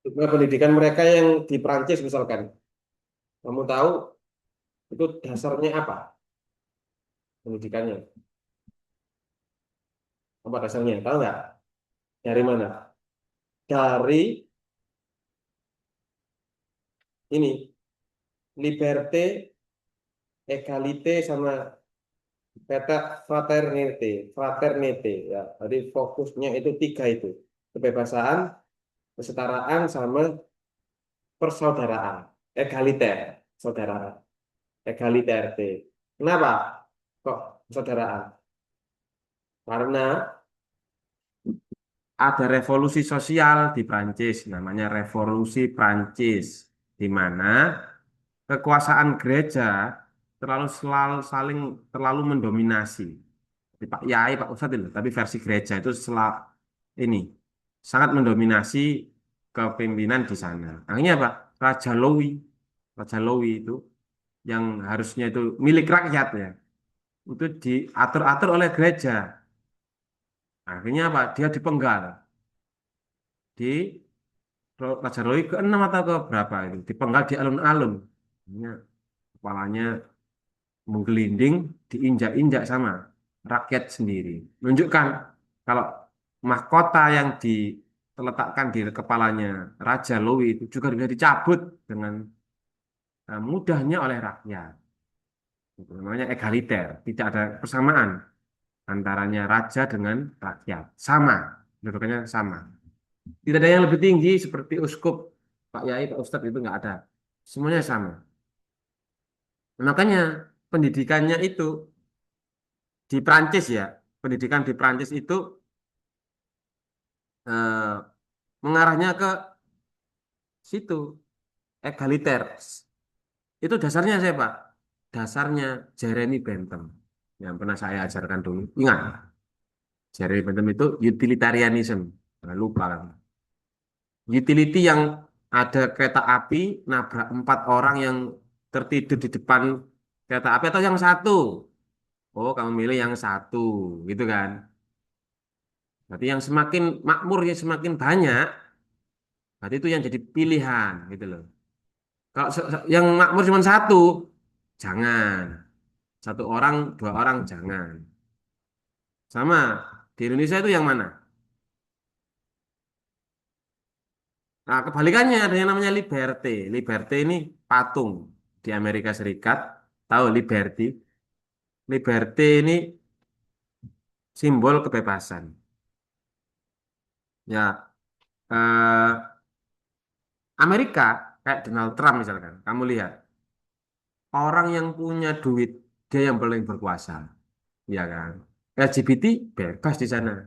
Nah, pendidikan mereka yang di Prancis misalkan, kamu tahu itu dasarnya apa pendidikannya? Apa dasarnya? Tahu nggak? Dari mana? Dari ini, liberté, egalite sama fraternité, fraternité ya. Jadi fokusnya itu tiga itu, kebebasan, kesetaraan, sama persaudaraan, egaliter, saudara, egalité. Kenapa kok persaudaraan? Karena ada revolusi sosial di Prancis, namanya Revolusi Prancis, di mana kekuasaan gereja selalu saling terlalu mendominasi. Di Pak Yai, Pak Ustadz itu, tapi versi gereja itu ini sangat mendominasi kepemimpinan di sana. Akhirnya apa? Raja Louis itu yang harusnya itu milik rakyat ya, itu diatur-atur oleh gereja. Akhirnya apa? Dia dipenggal di Raja Louis ke-6 atau ke berapa itu, dipenggal di alun-alun. Akhirnya kepalanya menggelinding, diinjak-injak sama rakyat sendiri. Menunjukkan kalau mahkota yang diletakkan di kepalanya Raja Louis itu juga bisa dicabut dengan mudahnya oleh rakyat. Itu namanya egaliter, tidak ada persamaan antaranya raja dengan rakyat. Sama, kedudukannya sama. Tidak ada yang lebih tinggi seperti uskup, Pak Yai, Pak Ustadz itu nggak ada. Semuanya sama. Makanya pendidikannya itu di Prancis ya, pendidikan di Prancis itu eh, mengarahnya ke situ, egaliter. Itu dasarnya saya Pak. Dasarnya Jeremy Bentham yang pernah saya ajarkan dulu. Ingat, Jeremy Bentham itu utilitarianism. Jangan lupa kan. Utility yang ada kereta api nabrak 4 orang yang tertidur di depan kereta api atau yang satu. Oh, kamu milih yang satu, gitu kan? Berarti yang semakin makmur ya semakin banyak, berarti itu yang jadi pilihan, gitu loh. Kalau yang makmur cuma satu, jangan. 1 orang, 2 orang, jangan. Sama, di Indonesia itu yang mana? Nah, kebalikannya ada yang namanya liberty. Liberty ini patung di Amerika Serikat. Tahu liberty? Liberty ini simbol kebebasan. Ya, Amerika kayak Donald Trump misalkan. Kamu lihat, orang yang punya duit, dia yang paling berkuasa. Ya kan? LGBT bebas di sana.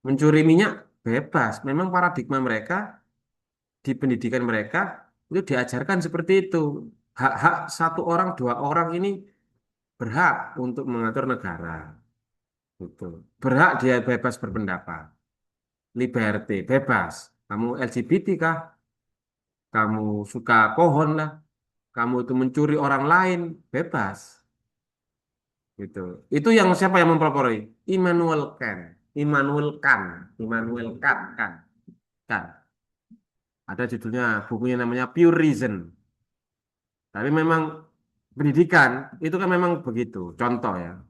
Mencuri minyak bebas. Memang paradigma mereka di pendidikan mereka itu diajarkan seperti itu. Hak-hak 1 orang, 2 orang ini berhak untuk mengatur negara. Gitu. Berhak dia bebas berpendapat. Liberty, bebas. Kamu LGBT kah? Kamu suka pohon lah. Kamu itu mencuri orang lain, bebas. Gitu. Itu yang siapa yang mempelopori? Immanuel Kant. Immanuel Kant. Immanuel Kant. Kan. Kan. Ada judulnya, bukunya namanya Pure Reason. Tapi memang pendidikan itu kan memang begitu. Contoh ya,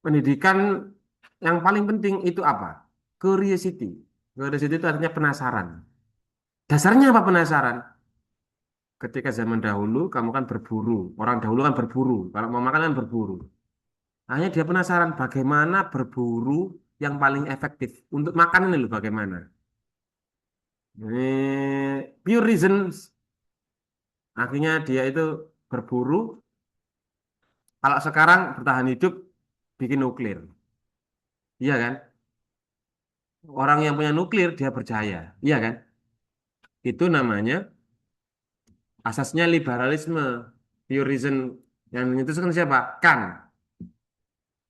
pendidikan yang paling penting itu apa? Curiosity. Curiosity itu artinya penasaran. Dasarnya apa penasaran? Ketika zaman dahulu kamu kan berburu. Orang dahulu kan berburu. Kalau mau makan kan berburu. Hanya dia penasaran bagaimana berburu yang paling efektif. Untuk makan ini loh bagaimana. Ini pure reasons. Akhirnya dia itu berburu. Kalau sekarang bertahan hidup bikin nuklir. Iya kan? Orang yang punya nuklir dia percaya. Iya kan? Itu namanya asasnya liberalisme. Pure reason. Yang itu kan siapa? Kan.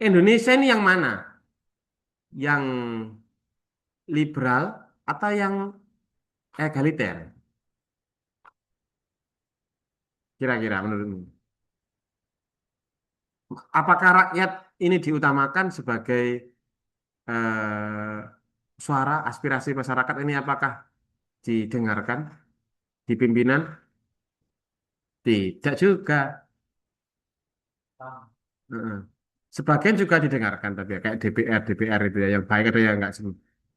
Indonesia ini yang mana? Yang liberal atau yang egaliter? Kira-kira menurutmu. Apakah rakyat ini diutamakan sebagai eh, suara aspirasi masyarakat ini apakah didengarkan di pimpinan? Tidak juga. Heeh. Sebagian juga didengarkan tapi ya, kayak DPR itu ya yang baik ada yang enggak semua.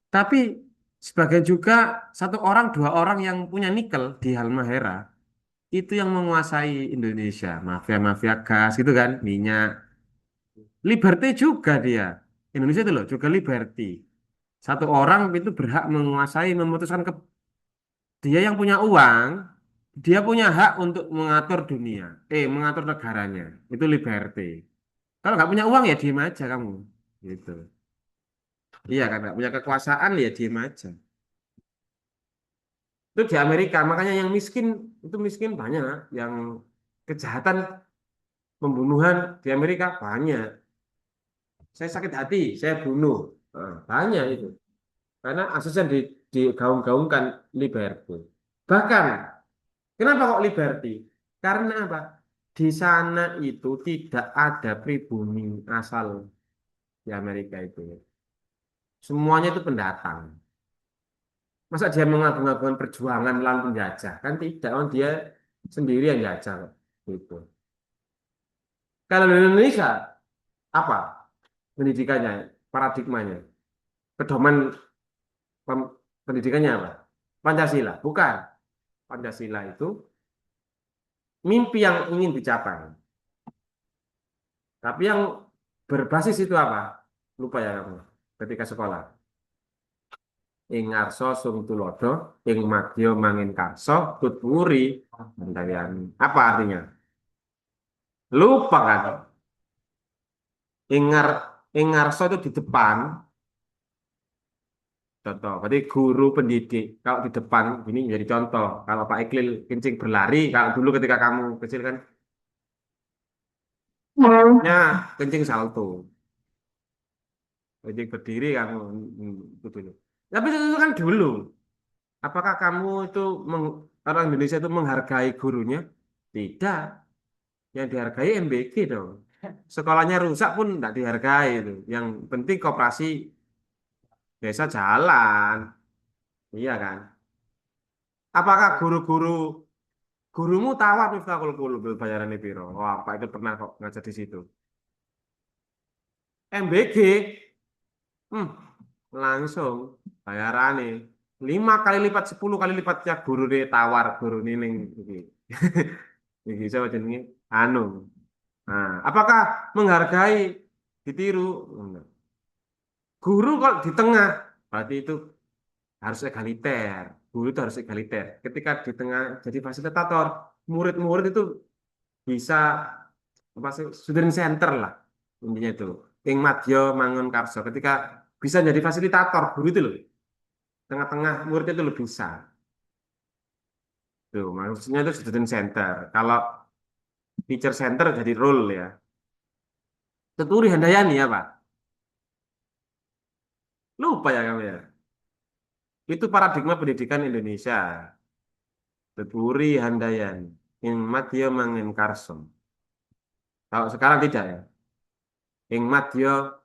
Tapi sebagian juga satu orang dua orang yang punya nikel di Halmahera itu yang menguasai Indonesia, mafia-mafia gas gitu kan, minyak. Liberty juga dia. Indonesia itu loh juga liberty. Satu orang itu berhak menguasai, memutuskan dia yang punya uang, dia punya hak untuk mengatur dunia, mengatur negaranya. Itu liberty. Kalau nggak punya uang ya diem aja kamu, gitu. Iya kan nggak punya kekuasaan ya diem aja. Itu di Amerika, makanya yang miskin itu miskin banyak, yang kejahatan pembunuhan di Amerika banyak. Saya sakit hati, saya bunuh. Nah, banyak itu. Karena asasnya digaung-gaungkan liberty. Bahkan, kenapa kok liberty? Karena apa? Di sana itu tidak ada pribumi asal di Amerika itu. Semuanya itu pendatang. Masa dia mengagung-agungkan perjuangan melawan penjajah? Kan tidak, oh dia sendiri yang jajah kok. Gitu. Kalau di Indonesia, apa pendidikannya, paradigmanya? Pedoman pendidikannya apa? Pancasila. Bukan. Pancasila itu mimpi yang ingin dicapai. Tapi yang berbasis itu apa? Lupa ya kamu ketika sekolah. Ing ngarso sum tulodo, ing madya mangin karso, tutwuri handayani. Apa artinya? Lupa kan? Ingar, ingarso itu di depan, contoh. Berarti guru pendidik. Kalau di depan, ini menjadi contoh. Kalau Pak Iklil kencing berlari, kalau dulu ketika kamu kecil kan, ya kencing salto. Kencing berdiri kamu, itu dulu. Tapi itu kan dulu. Apakah kamu itu, orang Indonesia itu menghargai gurunya? Tidak. Yang dihargai MBG dong. Sekolahnya rusak pun tidak dihargai itu. Yang penting koperasi desa jalan. Iya kan? Apakah gurumu tawar Miftahul Qulub bayarannya piro? Wah, Pak itu pernah kok ngajar di situ. MBG, hmm, langsung bayarannya 5 kali lipat, 10 kali lipatnya guru deh tawar guru nining iki. Iki siapa jenenge? Anu. Nah, apakah menghargai ditiru? Enggak. Guru kok di tengah, berarti itu harus egaliter. Guru itu harus egaliter. Ketika di tengah jadi fasilitator, murid-murid itu bisa apa sih student center lah intinya itu. Ing madya mangun karso. Ketika bisa jadi fasilitator guru itu loh, tengah-tengah murid itu lebih bisa. Tuh, maksudnya itu student center. Kalau teacher center jadi role ya. Tuturi Handayani ya Pak. Lupa ya kamu ya. Itu paradigma pendidikan Indonesia. Tuturi Handayani. Ing madya mangun karso. Kalau sekarang tidak ya. Ing madya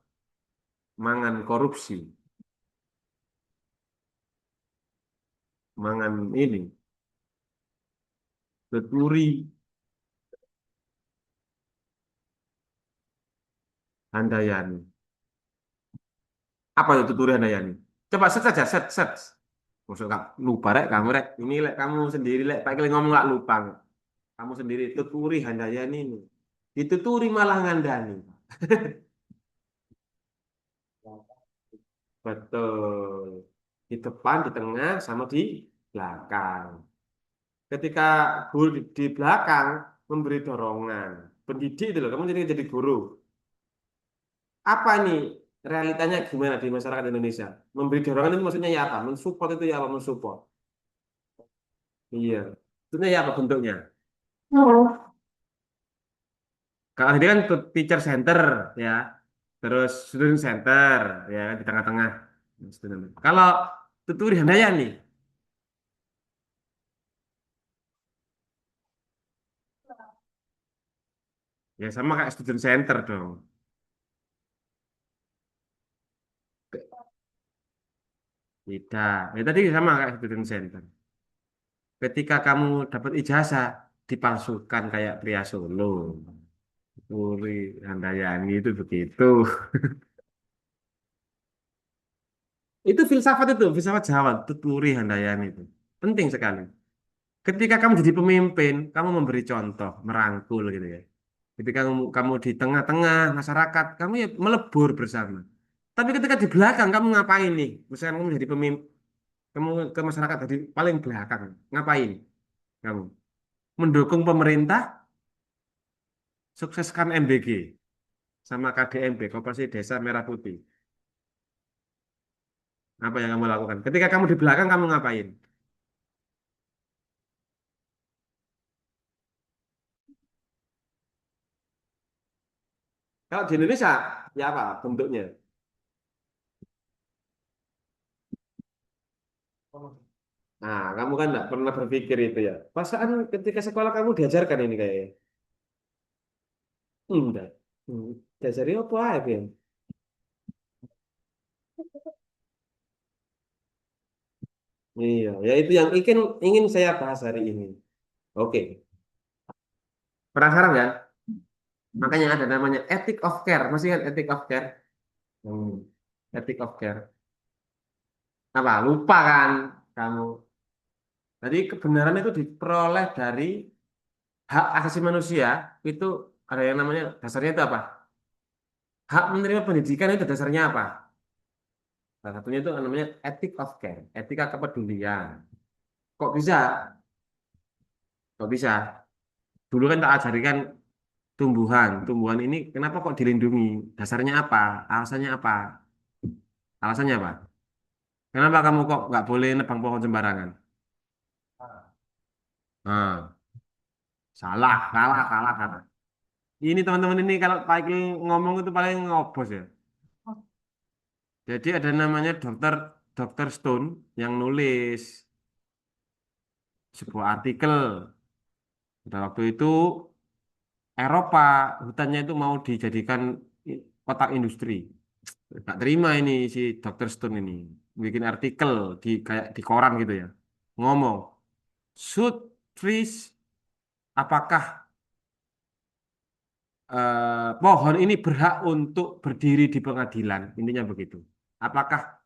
mangan korupsi. Mangan ini. Tuturi Handayani. Apa itu Tuturi Handayani? Coba search saja, search, search. Masuk gak lupa rek kamu rek. Ini lek kamu sendiri lek Pak Kili ngomong gak lupa. Kamu sendiri Tuturi Handayani ini. Dituturi malah ngandani. Betul. Di depan, di tengah, sama di belakang. Ketika guru di belakang memberi dorongan. Pendidik itu loh, kamu jadi guru. Apa ini realitanya gimana di masyarakat Indonesia? Memberi dorongan itu maksudnya ya apa? Mensupport itu ya apa? Mensupport. Iya. Maksudnya ya apa bentuknya? Kalau ini kan teacher center ya, terus student center ya di tengah-tengah. Kalau tuturi handayani nih, ya sama kayak student center dong. Tidak. Ya, tadi sama kayak student center. Ketika kamu dapat ijazah, dipalsukan kayak pria Solo. Uri Handayani itu begitu. Itu filsafat itu, filsafat Jawa, Tuturi Handayani itu. Penting sekali. Ketika kamu jadi pemimpin, kamu memberi contoh, merangkul gitu ya. Ketika kamu di tengah-tengah masyarakat, kamu ya melebur bersama. Tapi ketika di belakang, kamu ngapain nih? Misalnya kamu jadi pemimpin, kamu ke masyarakat dari paling belakang, ngapain kamu? Mendukung pemerintah, sukseskan MBG sama KDMB, Koperasi Desa Merah Putih. Apa yang kamu lakukan? Ketika kamu di belakang, kamu ngapain? Kalau di Indonesia, ya apa bentuknya? Nah, kamu kan nggak pernah berpikir itu ya. Perasaan ketika sekolah kamu diajarkan ini kayaknya. Enggak. Hmm. Diajari apa aja, Ben? Iya, ya itu yang ingin saya bahas hari ini. Oke, penasaran kan? Makanya ada namanya ethic of care. Masih kan ethic of care? Hmm. Ethic of care. Apa? Lupa kan kamu? Jadi kebenaran itu diperoleh dari hak asasi manusia. Itu ada yang namanya dasarnya itu apa? Hak menerima pendidikan itu dasarnya apa? Salah satunya itu namanya ethic of care, etika kepedulian. Kok bisa? Kok bisa? Dulu kan tak ajarikan tumbuhan. Tumbuhan ini kenapa kok dilindungi? Dasarnya apa? Alasannya apa? Alasannya apa? Kenapa kamu kok nggak boleh nebang pohon sembarangan? Nah, salah, salah, salah, salah. Ini teman-teman ini kalau paling ngomong itu paling ngobos ya. Jadi ada namanya dokter dokter Stone yang nulis sebuah artikel. Pada waktu itu Eropa hutannya itu mau dijadikan kotak industri. Nggak terima ini si dokter Stone ini bikin artikel di kayak di koran gitu ya. Ngomong, should trees apakah pohon ini berhak untuk berdiri di pengadilan? Intinya begitu. Apakah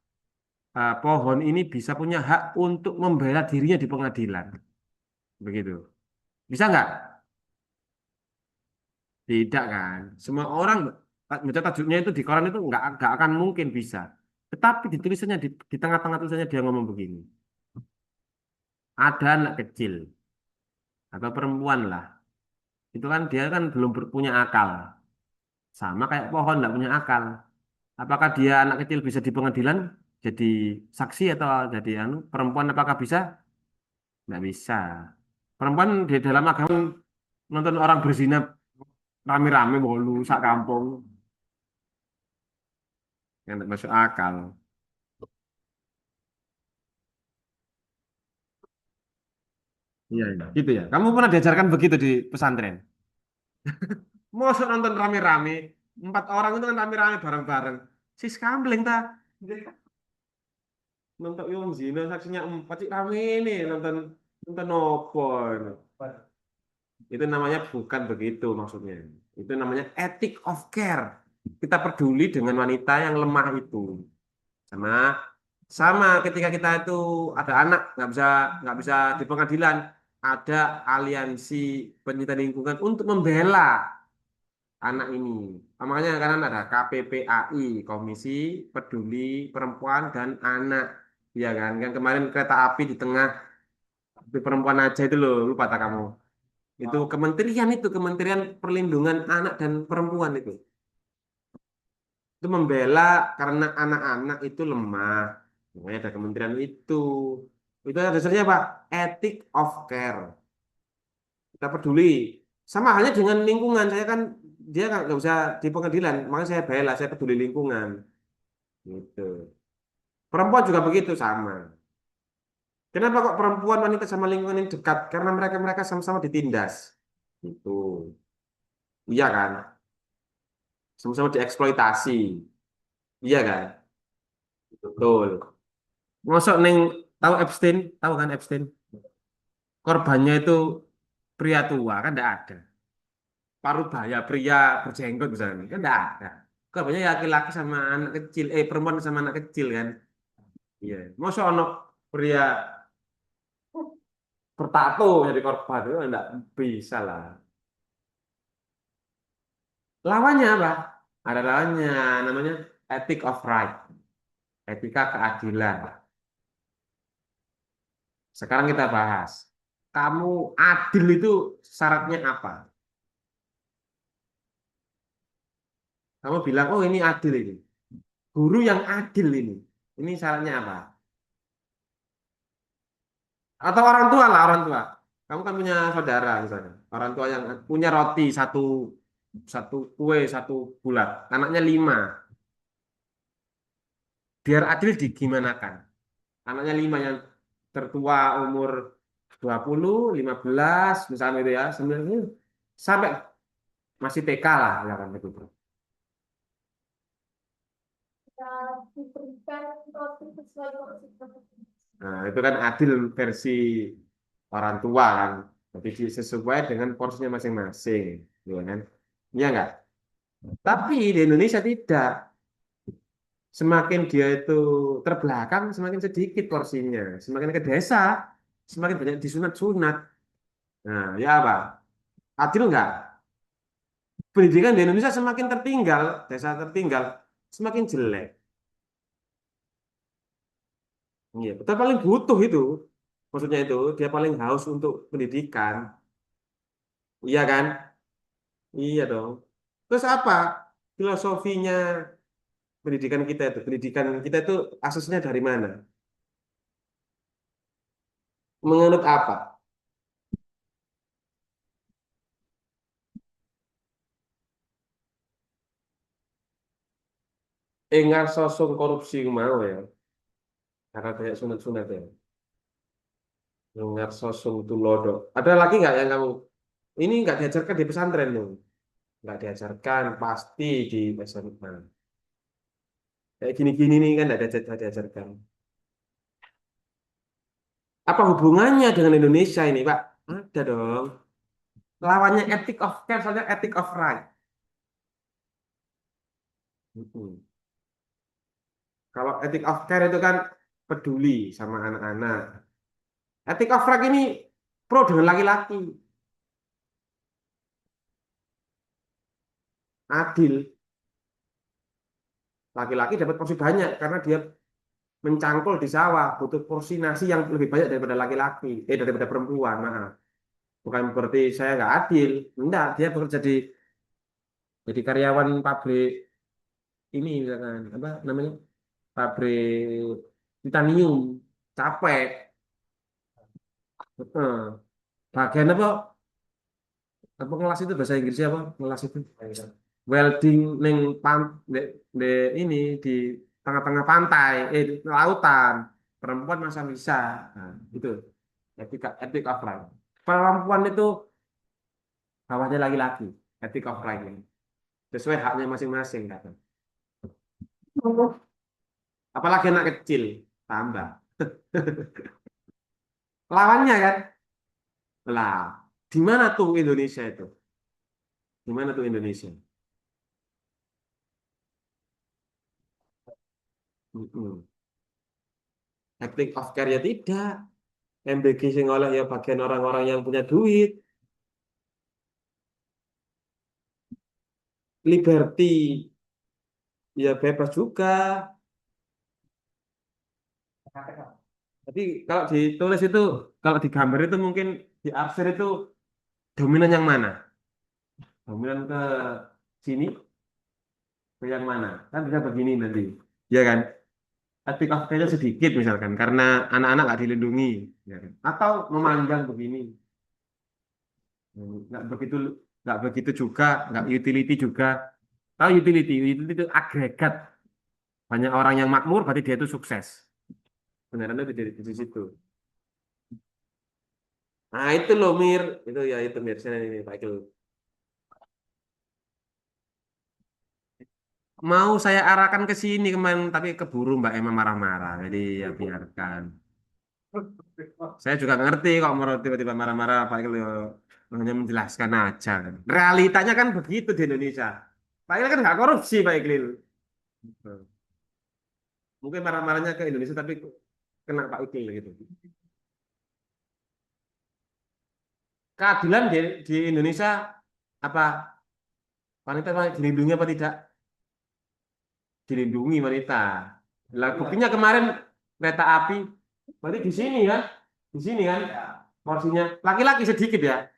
pohon ini bisa punya hak untuk membela dirinya di pengadilan? Begitu. Bisa nggak? Tidak kan? Semua orang baca tajuknya itu di koran itu nggak akan mungkin bisa. Tetapi di tulisannya di tengah-tengah tulisannya dia ngomong begini. Ada anak kecil atau perempuan lah. Itu kan dia kan belum punya akal. Sama kayak pohon nggak punya akal. Apakah dia anak kecil bisa di pengadilan jadi saksi atau jadi anu perempuan apakah bisa? Nggak bisa. Perempuan di dalam agama nonton orang berzina rame-rame bolu sak kampung yang nggak masuk akal. Iya, iya. Gitu ya. Kamu pernah diajarkan begitu di pesantren? Mosok nonton rame-rame, empat orang itu kan rame-rame bareng-bareng. Sis kambling ta? Nonton yang zina saksinya empat sih rame nih nonton nonton nopo. Itu namanya bukan begitu maksudnya. Itu namanya ethic of care. Kita peduli dengan wanita yang lemah itu. Sama sama ketika kita itu ada anak nggak bisa di pengadilan, ada aliansi pencinta lingkungan untuk membela anak ini. Makanya kan ada KPPAI, Komisi Peduli Perempuan dan Anak. Ya kan, kan kemarin kereta api di tengah di perempuan aja itu loh, lupa tak kamu. Itu kementerian itu, Kementerian Perlindungan Anak dan Perempuan itu. Itu membela karena anak-anak itu lemah. Makanya ada kementerian itu. Itu ada dasarnya apa? Ethic of care. Kita peduli. Sama halnya dengan lingkungan. Saya kan dia nggak bisa di pengadilan, makanya saya bela, saya peduli lingkungan. Gitu. Perempuan juga begitu sama. Kenapa kok perempuan wanita sama lingkungan ini dekat? Karena mereka mereka sama-sama ditindas. Itu. Iya kan? Sama-sama dieksploitasi. Iya kan? Betul. Mosok neng tahu Epstein, tahu kan Epstein? Korbannya itu pria tua kan enggak ada. Paruh baya pria berjenggot misalnya kan enggak ada. Korbannya ya laki-laki sama anak kecil, perempuan sama anak kecil kan. Iya. Mosok ono pria bertato jadi korban itu enggak bisa lah. Lawannya apa? Ada lawannya namanya ethic of right, etika keadilan. Sekarang kita bahas. Kamu adil itu syaratnya apa? Kamu bilang, oh ini adil ini. Guru yang adil ini. Ini syaratnya apa? Atau orang tua lah, orang tua. Kamu kan punya saudara misalnya. Orang tua yang punya roti satu satu kue satu bulat. Anaknya lima. Biar adil digimanakan? Anaknya lima yang tertua umur 20, 15, misalnya itu ya. Sebenarnya sampai masih TK lah. Ya kan, itu. Nah, itu kan adil versi orang tua kan. Jadi sesuai dengan porsinya masing-masing, gitu kan? Iya enggak? Tapi di Indonesia tidak. Semakin dia itu terbelakang, semakin sedikit porsinya. Semakin ke desa, semakin banyak disunat-sunat. Nah, ya apa? Adil enggak? Pendidikan di Indonesia semakin tertinggal, desa tertinggal, semakin jelek. Iya, kita paling butuh itu. Maksudnya itu, dia paling haus untuk pendidikan. Iya kan? Iya dong. Terus apa filosofinya pendidikan kita itu? Pendidikan kita itu asasnya dari mana? Menganut apa? Engar sosok korupsi mau ya. Karena banyak sunat-sunat ya. Engar sosok tulodo. Ada lagi nggak yang kamu? Ini nggak diajarkan di pesantren loh. Nggak diajarkan pasti di SMA. Kayak gini-gini nih kan nggak diajarkan. Apa hubungannya dengan Indonesia ini, Pak? Ada dong. Lawannya ethic of care, soalnya ethic of right. Mm-mm. Kalau ethic of care itu kan peduli sama anak-anak. Ethic of right ini pro dengan laki-laki. Adil. Laki-laki dapat porsi banyak karena dia mencangkul di sawah. Butuh porsi nasi yang lebih banyak daripada laki-laki. Daripada perempuan. Maaf. Bukan berarti saya nggak adil. Enggak, dia bekerja jadi karyawan pabrik ini misalkan. Apa namanya? Pabrik titanium. Capek. Heeh. Bagian apa? Apa ngelas itu bahasa Inggrisnya apa? Ngelas itu. Welding neng de ini di tengah-tengah pantai, di lautan. Perempuan masa bisa. Nah, itu etika of right. Perempuan itu bawahnya laki-laki. Etika of right ini. Sesuai haknya masing-masing kata. Apalagi anak kecil tambah. Lawannya kan? Lah, di mana tuh Indonesia itu? Di mana tuh Indonesia? Mm-mm. Acting of care ya tidak. MBG sing oleh ya bagian orang-orang yang punya duit. Liberty ya bebas juga. Tapi kalau ditulis itu, kalau digambar itu mungkin di arsir itu dominan yang mana? Dominan ke sini, ke yang mana? Kan bisa begini nanti. Ya kan? Etik of care sedikit misalkan, karena anak-anak nggak dilindungi. Ya kan? Atau memanjang begini. Nggak begitu, nggak begitu juga, nggak utility juga. Tahu utility? Utility itu agregat. Banyak orang yang makmur, berarti dia itu sukses. Beneran itu di situ. Nah itu loh Mir, itu ya itu Mir, saya ini Pak Ikil. mau saya arahkan ke sini kemarin, tapi keburu Mbak Emma marah-marah. Jadi ya biarkan. Saya juga ngerti kok mau tiba-tiba marah-marah, Pak Iqbal hanya menjelaskan aja kan. Realitanya kan begitu di Indonesia. Pak Iqbal kan nggak korupsi, Pak Iqbal. Mungkin marah-marahnya ke Indonesia, tapi kena Pak Iqbal gitu. Keadilan di Indonesia apa wanita dilindungi apa tidak? Dilindungi wanita. Lah buktinya kemarin kereta api, berarti di sini kan, di sini kan porsinya laki-laki sedikit ya,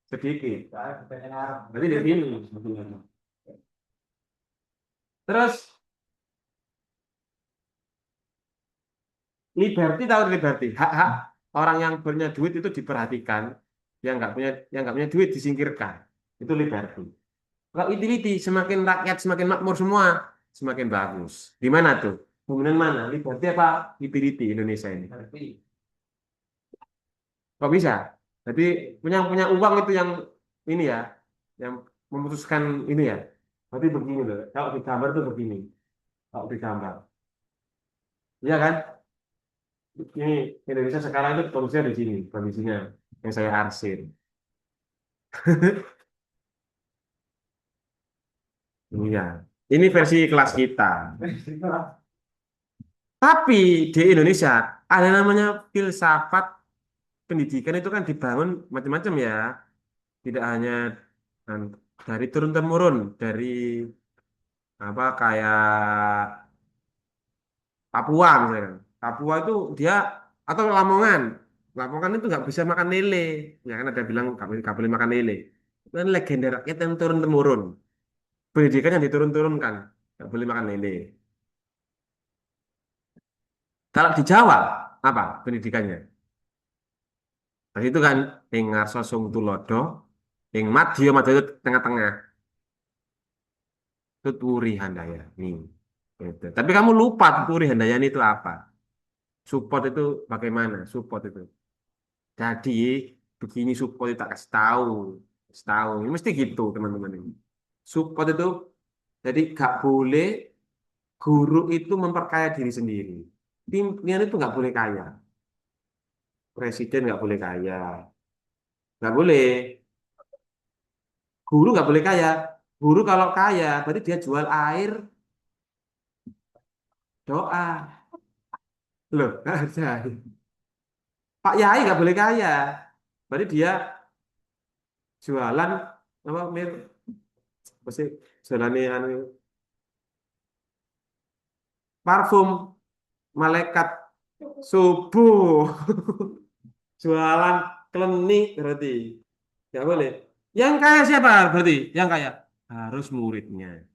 sedikit. Berarti di sini. Terus liberty tahu liberty, hak-hak orang yang punya duit itu diperhatikan, yang nggak punya duit disingkirkan. Itu liberty. Kalau utility semakin rakyat semakin makmur semua, semakin bagus. Di mana tuh? Kemudian mana? Liberty apa utility Indonesia ini? Kok bisa? Jadi punya uang itu yang ini ya, yang memutuskan ini ya. Berarti begini loh. Kalau di gambar tuh begini. Kalau di gambar, iya kan? Ini Indonesia sekarang itu kondisinya di sini, kondisinya yang saya arsir. Iya. Ini versi kelas kita. Tapi di Indonesia ada namanya filsafat pendidikan itu kan dibangun macam-macam ya. Tidak hanya um, dari turun temurun dari apa kayak Papua misalnya. Papua itu dia atau Lamongan. Lamongan itu nggak bisa makan lele. Ya kan ada bilang nggak boleh makan lele. Itu kan legenda rakyat yang turun temurun. Pendidikan yang diturun-turunkan. Nggak boleh makan lele. Kalau di Jawa apa pendidikannya? Nah, itu kan ing ngarsa sung tulodo, ing madya madya itu tengah-tengah. Tuturi handayani. Gitu. Tapi kamu lupa tuturi handayani itu apa? Support itu bagaimana? Support itu. Jadi begini support itu tak kasih tahu, kasih tahu. Ini mesti gitu teman-teman ini. Support itu jadi gak boleh guru itu memperkaya diri sendiri. Pimpinan itu nggak boleh kaya. Presiden nggak boleh kaya. Nggak boleh. Guru nggak boleh kaya. Guru kalau kaya berarti dia jual air doa. Loh, nggak ada. Pak Yai nggak boleh kaya. Berarti dia jualan apa mir apa sih jualan anu parfum malaikat subuh. Jualan klenik berarti nggak boleh. Yang kaya siapa berarti? Yang kaya harus muridnya.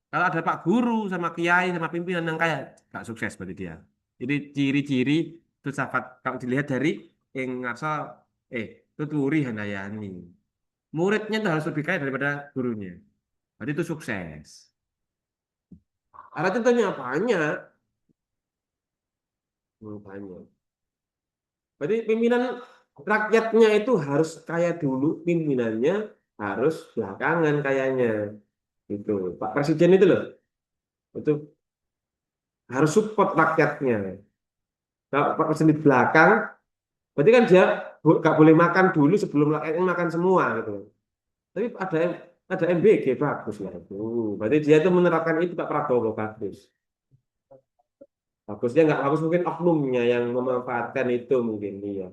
Kalau ada Pak Guru sama Kiai sama pimpinan yang kaya, nggak sukses berarti dia. Jadi ciri-ciri filsafat kalau dilihat dari yang ngasal tuturi handayani. Muridnya itu harus lebih kaya daripada gurunya. Berarti itu sukses. Ada contohnya banyak. Banyak. Berarti pimpinan rakyatnya itu harus kaya dulu, pimpinannya harus belakangan kayanya. Itu Pak Presiden itu loh, itu harus support rakyatnya. Kalau Pak Presiden di belakang, berarti kan dia nggak boleh makan dulu sebelum rakyatnya makan semua gitu. Tapi ada MBG bagus lah itu. Berarti dia itu menerapkan itu Pak Prabowo bagus. Bagusnya nggak bagus mungkin oknumnya yang memanfaatkan itu mungkin iya.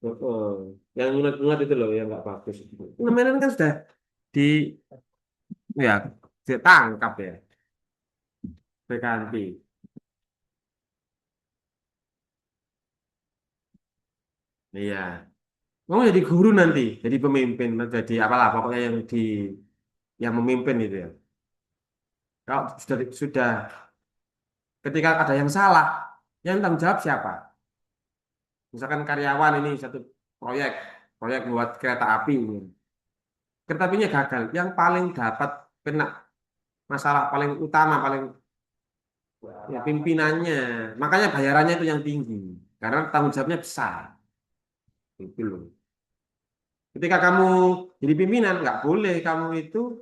Heeh. Yang nyunat-nyunat itu loh yang nggak bagus. Kemarin kan sudah di ya ditangkap ya PKNP. Iya. Mau jadi guru nanti, jadi pemimpin, jadi apalah pokoknya yang memimpin itu ya. Kalau sudah ketika ada yang salah, yang tanggung jawab siapa? Misalkan karyawan ini satu proyek, proyek buat kereta api ini. Kereta apinya gagal, yang paling dapat kena masalah paling utama, paling ya pimpinannya. Makanya bayarannya itu yang tinggi, karena tanggung jawabnya besar. Itu loh. Ketika kamu jadi pimpinan, nggak boleh kamu itu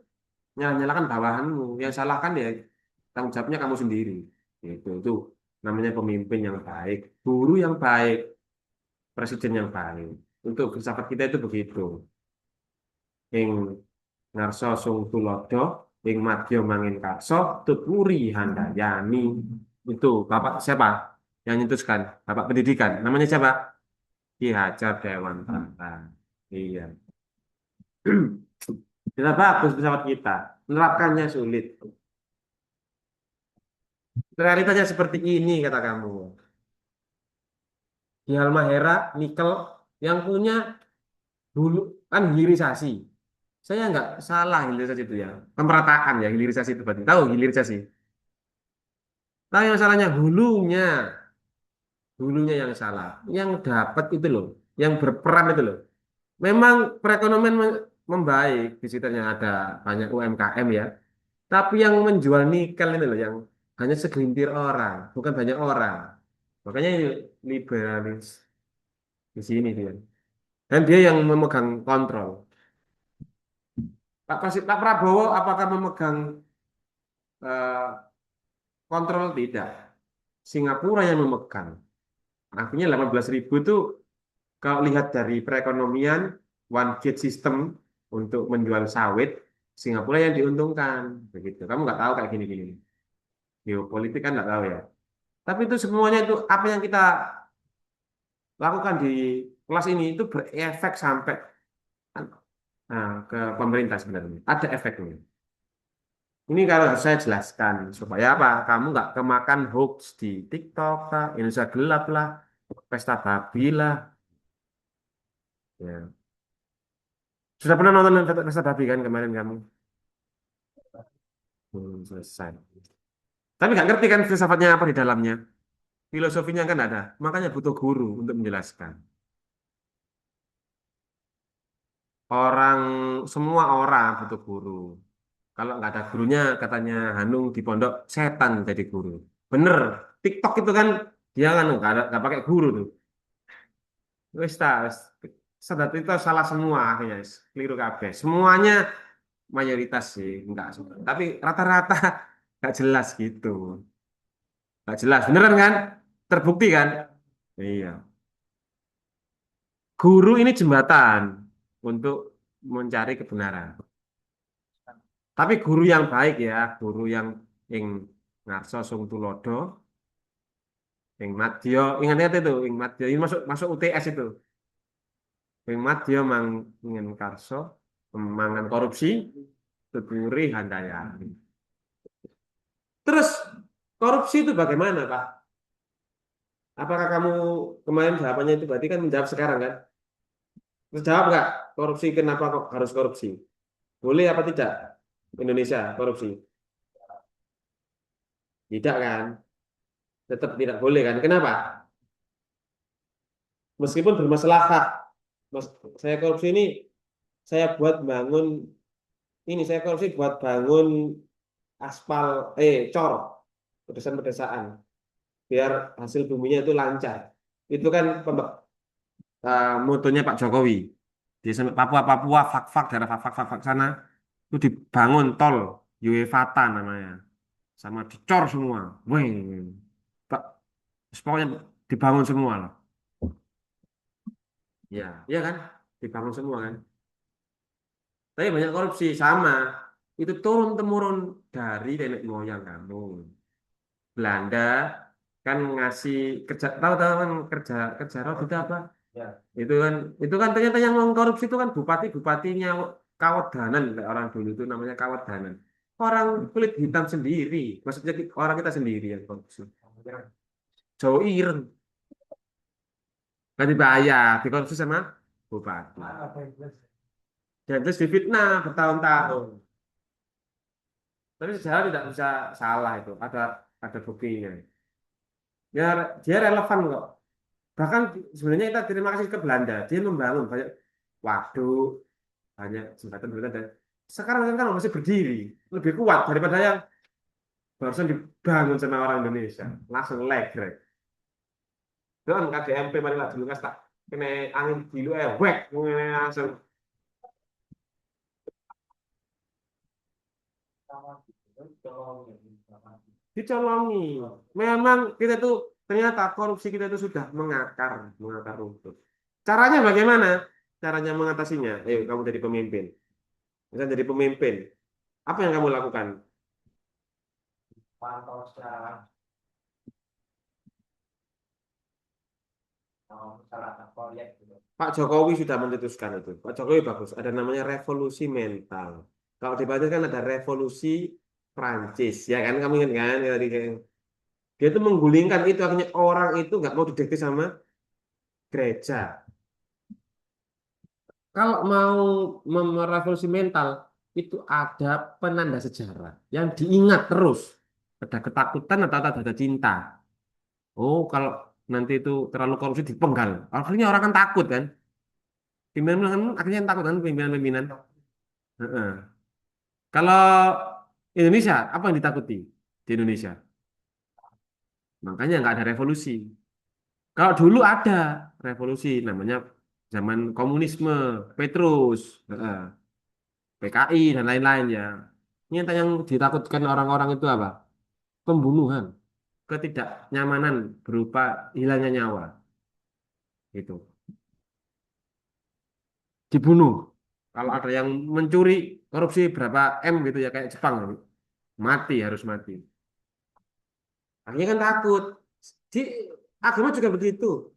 Nyala-nyalakan bawahanmu. Yang salah kan ya tanggung jawabnya kamu sendiri. Itu namanya pemimpin yang baik, guru yang baik, presiden yang baik. Untuk filsafat kita itu begitu. Ing ngarso sung tulodo, ing madya mangin karso, tuturi handayani. Itu Bapak siapa? Yang nyetuskan? Bapak pendidikan. Namanya siapa? Ki Hajar Dewantara. Iya. Kita bagus pesawat kita. Menerapkannya sulit. Realitanya seperti ini kata kamu. Di Halmahera, nikel yang punya dulu kan hilirisasi. Saya nggak salah hilirisasi itu ya. Pemerataan ya hilirisasi itu berarti. Tahu hilirisasi? Tahu yang salahnya hulunya. Hulunya yang salah. Yang dapat itu loh. Yang berperan itu loh. Memang perekonomian membaik. Di sekitarnya ada banyak UMKM ya. Tapi yang menjual nikel ini loh. Yang hanya segelintir orang. Bukan banyak orang. Makanya ini liberalis di sini dia. Dan dia yang memegang kontrol. Pak Prabowo apakah memegang eh, kontrol? Tidak. Singapura yang memegang. Artinya 18.000 itu kalau lihat dari perekonomian one gate system untuk menjual sawit, Singapura yang diuntungkan. Begitu. Kamu nggak tahu kayak gini-gini. Geopolitik kan nggak tahu ya. Tapi itu semuanya itu apa yang kita lakukan di kelas ini itu berefek sampai ke pemerintah sebenarnya. Ada efeknya. Ini kalau harus saya jelaskan supaya apa? Kamu nggak kemakan hoax di TikTok lah, Indonesia gelap lah, pesta babi lah. Ya. Sudah pernah nonton pesta babi kan kemarin kamu? Selesai. Tapi nggak ngerti kan filsafatnya apa di dalamnya. Filosofinya kan ada. Makanya butuh guru untuk menjelaskan. Orang, semua orang butuh guru. Kalau nggak ada gurunya, katanya Hanung di pondok, setan jadi guru. Bener. TikTok itu kan dia kan nggak pakai guru tuh. Wis ta, wis. Sadat itu salah semua akhirnya, wis. Keliru kabeh. Semuanya mayoritas sih, enggak semua. Tapi rata-rata nggak jelas gitu. Nggak jelas, beneran kan? Terbukti kan? Iya. Guru ini jembatan untuk mencari kebenaran. Tapi guru yang baik ya, guru yang ngarso sung tulodo, ing madya, ingat-ingat itu, ing madya ini masuk masuk UTS itu. Ing madya mang ingen karso, mangan korupsi, tuturi handayani. Terus korupsi itu bagaimana, Pak? Apakah kamu kemarin jawabannya itu berarti kan menjawab sekarang kan? Terus jawab nggak? Korupsi kenapa kok harus korupsi? Boleh apa tidak? Indonesia korupsi? Tidak kan? Tetap tidak boleh kan? Kenapa? Meskipun bermaslahat. Mas, saya korupsi ini saya buat bangun ini saya korupsi buat bangun aspal cor pedesaan-pedesaan biar hasil buminya itu lancar. Itu kan motonya Pak Jokowi. Di Papua Papua fak-fak daerah fak-fak sana itu dibangun tol Yewata namanya sama dicor semua. Wih, Pak, pokoknya dibangun semua lah. Ya, iya kan? Dibangun semua kan. Tapi banyak korupsi sama. Itu turun temurun dari nenek moyang kamu. Belanda kan ngasih kerja tahu-tahu kan kerja kerja rot itu apa? Ya. Itu kan ternyata yang mengkorupsi itu kan bupati-bupatinya Kawedanan orang dulu itu namanya Kawedanan. Orang kulit hitam sendiri, maksudnya orang kita sendiri yang korupsi. Jawa Ireng kan dibayar, dikorupsi sama bupati. Dan terus difitnah bertahun-tahun. Tapi sejarah tidak bisa salah itu, ada buktinya. Ya dia relevan kok. Bahkan sebenarnya kita terima kasih ke Belanda, dia membangun banyak waduk, banyak jembatan-jembatan dan sekarang kan masih berdiri, lebih kuat daripada yang barusan dibangun sama orang Indonesia. Langsung legrek. Itu kan KDMP mari lah dulu kan tak kena angin dulu wek langsung Dicolongi. Memang kita tuh ternyata korupsi kita itu sudah mengakar, mengakar rumput. Caranya bagaimana? Caranya mengatasinya. Ayo kamu jadi pemimpin. Misalnya jadi pemimpin, apa yang kamu lakukan? Pak Jokowi sudah mencetuskan itu. Pak Jokowi bagus. Ada namanya revolusi mental. Kalau di Prancis kan ada revolusi Prancis, ya kan? Kamu ingat kan? Dia itu menggulingkan itu akhirnya orang itu nggak mau didikte sama gereja. Kalau mau merevolusi mental itu ada penanda sejarah yang diingat terus. Ada ketakutan atau ada cinta. Oh, kalau nanti itu terlalu korupsi dipenggal. Akhirnya orang kan takut kan. Pimpinan kan akhirnya takut kan pimpinan-pimpinan. Heeh. Kalau Indonesia, apa yang ditakuti di Indonesia? Makanya nggak ada revolusi. Kalau dulu ada revolusi, namanya zaman komunisme, Petrus, heeh, PKI dan lain-lain ya. Ini yang ditakutkan orang-orang itu apa? Pembunuhan, ketidaknyamanan berupa hilangnya nyawa, itu dibunuh. Kalau ada yang mencuri korupsi berapa M gitu ya kayak Jepang, mati harus mati. Akhirnya kan takut. Di agama juga begitu.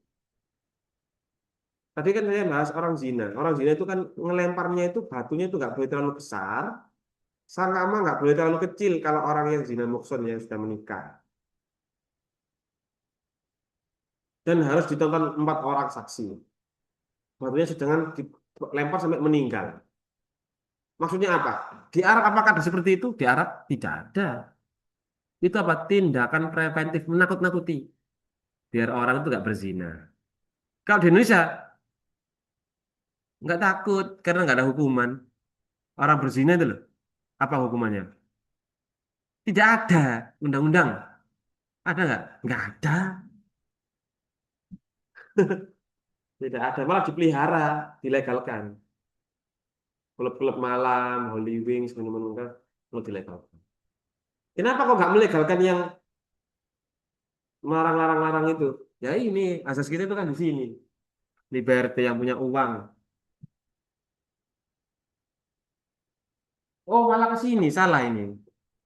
Tadi kan saya bahas orang zina. Orang zina itu kan ngelemparnya itu batunya itu nggak boleh terlalu besar, sama nggak boleh terlalu kecil kalau orang yang zina muhson yang sudah menikah. Dan harus ditonton 4 orang saksi. Batunya sedangkan dilempar sampai meninggal. Maksudnya apa? Di Arab apakah ada seperti itu? Di Arab tidak ada. Itu apa? Tindakan preventif menakut-nakuti biar orang itu nggak berzina. Kalau di Indonesia nggak takut karena nggak ada hukuman. Orang berzina itu loh. Apa hukumannya? Tidak ada undang-undang. Ada nggak? Nggak ada. Tidak ada. Malah dipelihara, dilegalkan. Klub-klub malam, Holy Wings, minuman mau dilegalkan. Kenapa kok nggak melegalkan yang melarang-larang-larang itu? Ya ini, asas kita itu kan di sini. Liberty yang punya uang. Oh, malah ke sini, salah ini.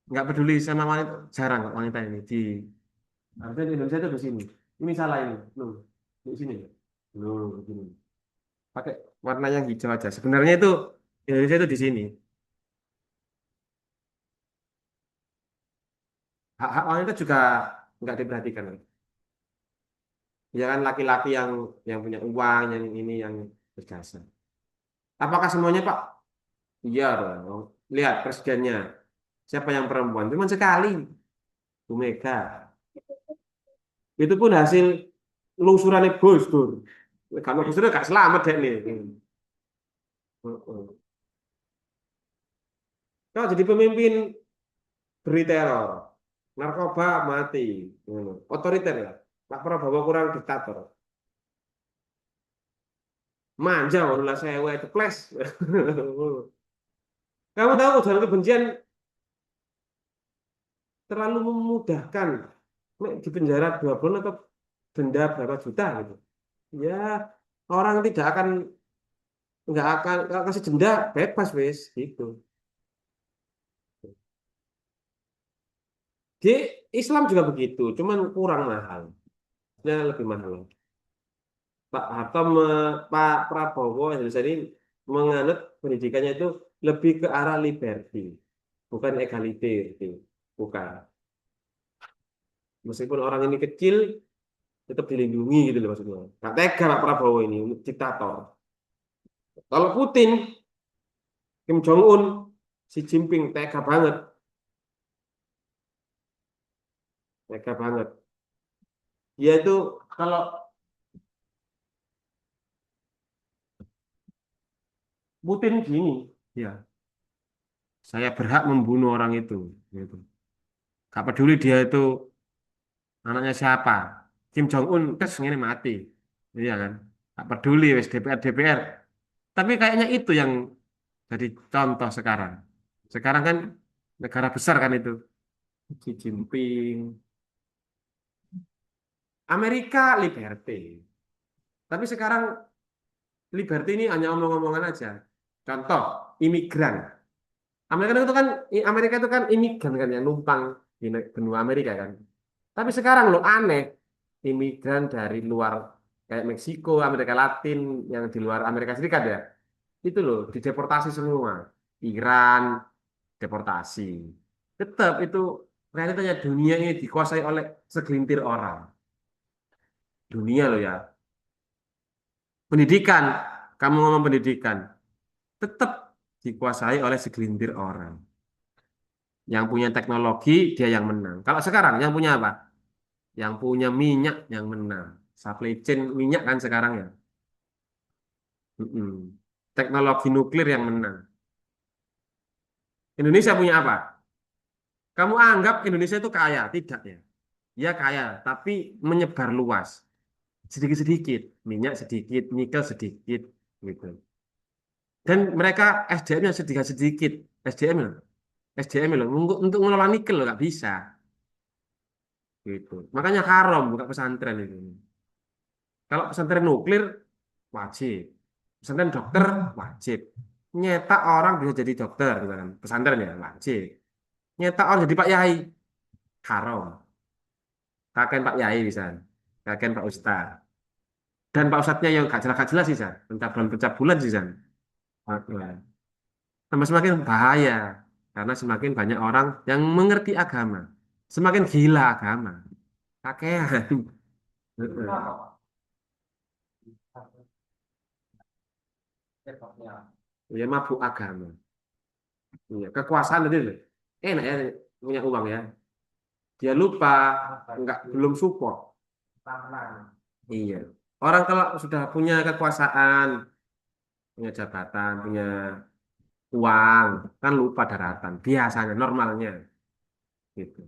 Nggak peduli sama wanita, jarang kok wanita ini. Harusnya di Indonesia itu di sini. Ini salah ini. Loh, di sini. Loh, di sini. Pakai warna yang hijau aja. Sebenarnya itu Indonesia itu di sini. Hak-hak wanita juga nggak diperhatikan. Ya kan laki-laki yang punya uang, yang ini, yang berjasa. Apakah semuanya, Pak? Iya dong. Lihat presidennya. Siapa yang perempuan? Cuma sekali. Bu Mega. Itu pun hasil lungsurannya Gus Dur. Kalau Gus Dur gak selamat deh nih. Heeh. Kalau jadi pemimpin beri teror, narkoba mati. Otoriter ya. Pak Prabowo kurang diktator. Manja, waduh sewa itu plus. Kamu tahu ujaran kebencian terlalu memudahkan. Nek di penjara 2 bulan atau denda berapa juta gitu. Ya, orang tidak akan nggak kasih denda bebas wes gitu. Di Islam juga begitu, cuman kurang mahal. Ya lebih mahal. Pak Harto, Pak Prabowo Indonesia ini menganut pendidikannya itu lebih ke arah liberty, bukan egality, bukan. Meskipun orang ini kecil, tetap dilindungi gitu loh maksudnya. Nggak tega Pak Prabowo ini, diktator. Kalau Putin, Kim Jong Un, Xi Jinping tega banget, tega banget. Dia itu kalau Putin gini, ya saya berhak membunuh orang itu, gitu. Gak peduli dia itu anaknya siapa. Kim Jong Un tes ini mati, iya kan? Gak peduli wes DPR DPR. Tapi kayaknya itu yang jadi contoh sekarang. Sekarang kan Negara besar kan itu. Xi Jinping. Amerika liberty. Tapi sekarang liberty ini hanya omong-omongan aja. Contoh, imigran. Amerika itu kan imigran kan yang numpang di benua Amerika kan. Tapi sekarang lo aneh, imigran dari luar kayak Meksiko, Amerika Latin, yang di luar Amerika Serikat ya, itu loh dideportasi semua. Iran deportasi. Tetap itu realitanya dunia ini dikuasai oleh segelintir orang. Dunia loh ya. Pendidikan, kamu ngomong pendidikan, tetap dikuasai oleh segelintir orang. Yang punya teknologi dia yang menang. Kalau sekarang yang punya apa? Yang punya minyak yang menang. Supply chain minyak kan sekarang ya. Mm-mm. Teknologi nuklir yang menang. Indonesia punya apa? Kamu anggap Indonesia itu kaya? Tidak ya. Ya kaya, tapi menyebar luas. Sedikit-sedikit. Minyak sedikit, nikel sedikit. Gitu. Dan mereka SDM-nya sedikit-sedikit. SDM loh. SDM loh. Untuk mengelola nikel loh, nggak bisa. Gitu. Makanya haram buka pesantren itu. Kalau pesantren nuklir wajib. Pesantren dokter wajib. Nyetak orang bisa jadi dokter, gitu kan. Pesantren ya wajib. Nyetak orang jadi Pak Yai haram. Kakek Pak Yai bisa. Kakek Pak Ustaz. Dan Pak Ustadznya yang gak jelas sih, San. Pencabulan sih, San. Tambah semakin bahaya. Karena semakin banyak orang yang mengerti agama. Semakin gila agama. Kakean. Ya mabuk agama. Iya, kekuasaan itu loh. Enak ya punya uang ya. Dia lupa nggak belum support. Iya. Orang kalau sudah punya kekuasaan, punya jabatan, punya uang, kan lupa daratan. Biasanya normalnya gitu.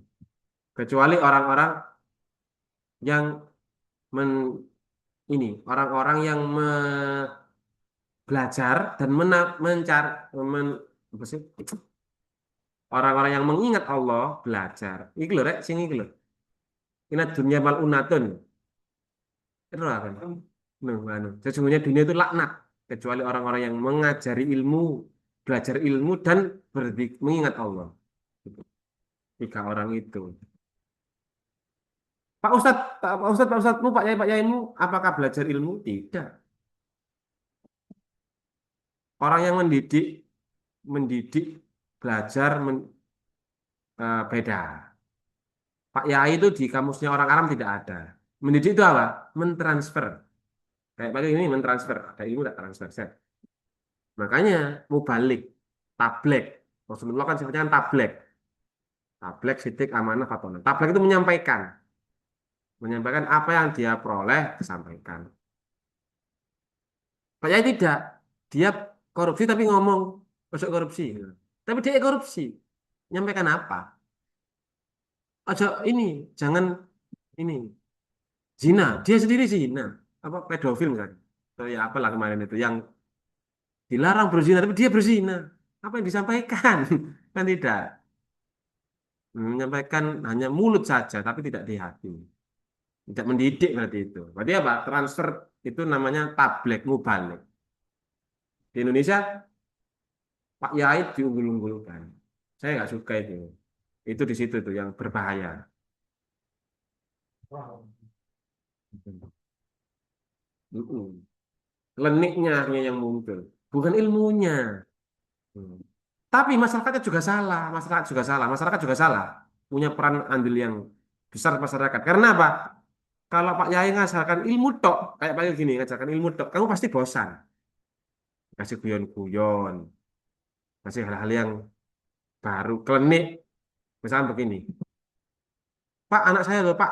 Kecuali orang-orang yang men ini, orang-orang yang belajar dan mencari apa sih? Orang-orang yang mengingat Allah belajar. Iki lho rek sing iki lho. Inat dunia malunatun. Itu kan. Sesungguhnya dunia itu laknat kecuali orang-orang yang mengajari ilmu, belajar ilmu dan mengingat Allah. Gitu. Tiga orang itu. Pak Ustadzmu, Pak Yaimu, apakah belajar ilmu? Tidak. Orang yang mendidik, belajar beda. Pak Yai itu di kamusnya orang Arab tidak ada. Mendidik itu apa? Mentransfer. Kayak pakai ini mentransfer. Ada ilmu tak transfer. Set. Makanya mubalik, tablek. Rasulullah kan sifatnya kan tablek. Tablek, sidik, amanah, fatonah. Tablek itu menyampaikan. Menyampaikan apa yang dia peroleh, disampaikan. Pak Yai tidak. Dia korupsi tapi ngomong, masuk korupsi. Tapi dia korupsi. Menyampaikan apa? Aja ini, jangan ini. Zina, dia sendiri zina. Apa pedofil kan? Oh, ya apalah kemarin itu yang dilarang berzina tapi dia berzina. Apa yang disampaikan? Kan tidak. Menyampaikan hanya mulut saja tapi tidak di hati. Tidak mendidik berarti itu. Berarti apa? Transfer itu namanya tablek mubalik. Di Indonesia Pak Yai diunggul-unggulkan. Saya nggak suka itu. Itu di situ tuh yang berbahaya. Mm-mm. Kliniknya akhirnya yang muncul, bukan ilmunya. Hmm. Tapi masyarakatnya juga salah, masyarakat juga salah. Punya peran andil yang besar masyarakat. Karena apa? Kalau Pak Yai ngajarkan ilmu tok, kayak Pak Yai gini, ngajarkan ilmu tok, kamu pasti bosan. Kasih guyon-guyon, kasih hal-hal yang baru, klinik. Misalnya begini, Pak anak saya loh Pak,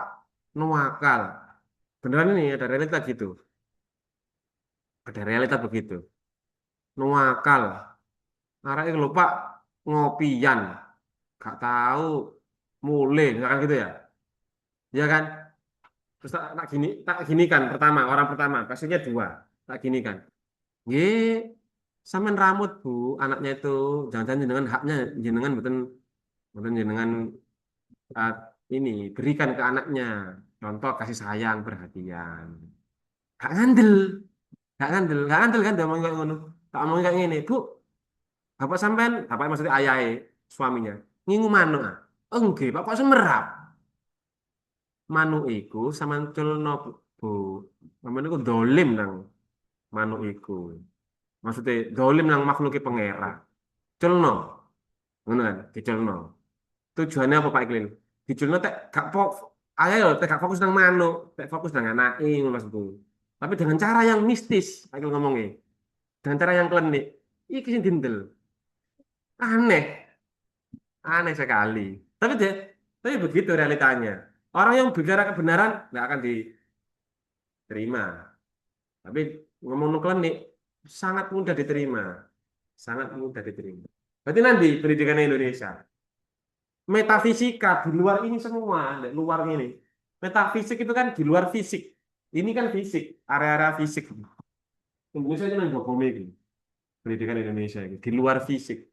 nuakal. Beneran ini ada realita gitu. Ada realita begitu. Nuakal. Arek lho Pak ngopian, gak tahu mulai, misalkan gitu ya. Ya kan? Terus tak gini kan pertama, orang pertama, kasusnya dua. Tak gini kan. Nggih, sampean rambut Bu, anaknya itu jangan-jangan jenengan haknya jenengan mboten Kemudian jenengan uh, ini berikan ke anaknya. Contoh kasih sayang, perhatian. Gak ngandel, gak ngandel kan dia ngomong kayak ngono. Tak ngomong kayak gini, Bu, bapak sampean, bapak maksudnya ayah suaminya, ngingu manuk ah. Oh, enggak, Pak kok semerap. Manuk iku sama culno, Bu. Sampean iku dolim nang manuk iku. Maksudnya dolim nang makhluk pangeran. Culno, ngono kan, diculno. Tujuannya apa Pak Iklil? Diculno tek gak ayah lho, tek gak fokus nang manuk, tek fokus nang anake ngono maksudku. Tapi dengan cara yang mistis, Pak Iklil ngomongnya. Dengan cara yang klinik. Iki sing dindel. Aneh, aneh sekali. Tapi deh, tapi begitu realitanya. Orang yang bicara kebenaran nggak akan diterima. Tapi ngomong klinik sangat mudah diterima, sangat mudah diterima. Berarti nanti pendidikan Indonesia, metafisika di luar ini semua, di luar ini. Metafisik itu kan di luar fisik. Ini kan fisik, area-area fisik. Indonesia itu nang bumi ini, pendidikan Indonesia ini di luar fisik.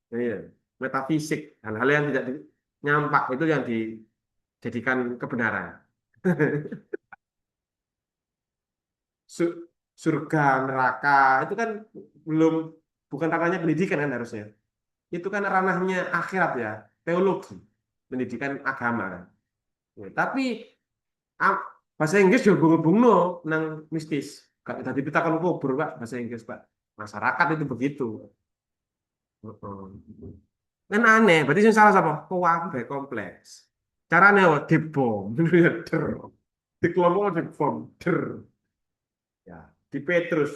Iya, metafisik, hal-hal yang tidak nyampak itu yang dijadikan kebenaran. Su- Surga, neraka itu kan belum bukan ranahnya pendidikan kan harusnya. Itu kan ranahnya akhirat ya, teologi, pendidikan agama kan. Ya, tapi ah, bahasa Inggris juga hubung nang mistis. Gak tadi kita kan kubur Pak, bahasa Inggris Pak. Masyarakat itu begitu. Heeh. Kan aneh, berarti yang salah siapa? Kuwabe kompleks. Caranya apa? Dibom, der. Di kelompok dibom, der. Ya, di Petrus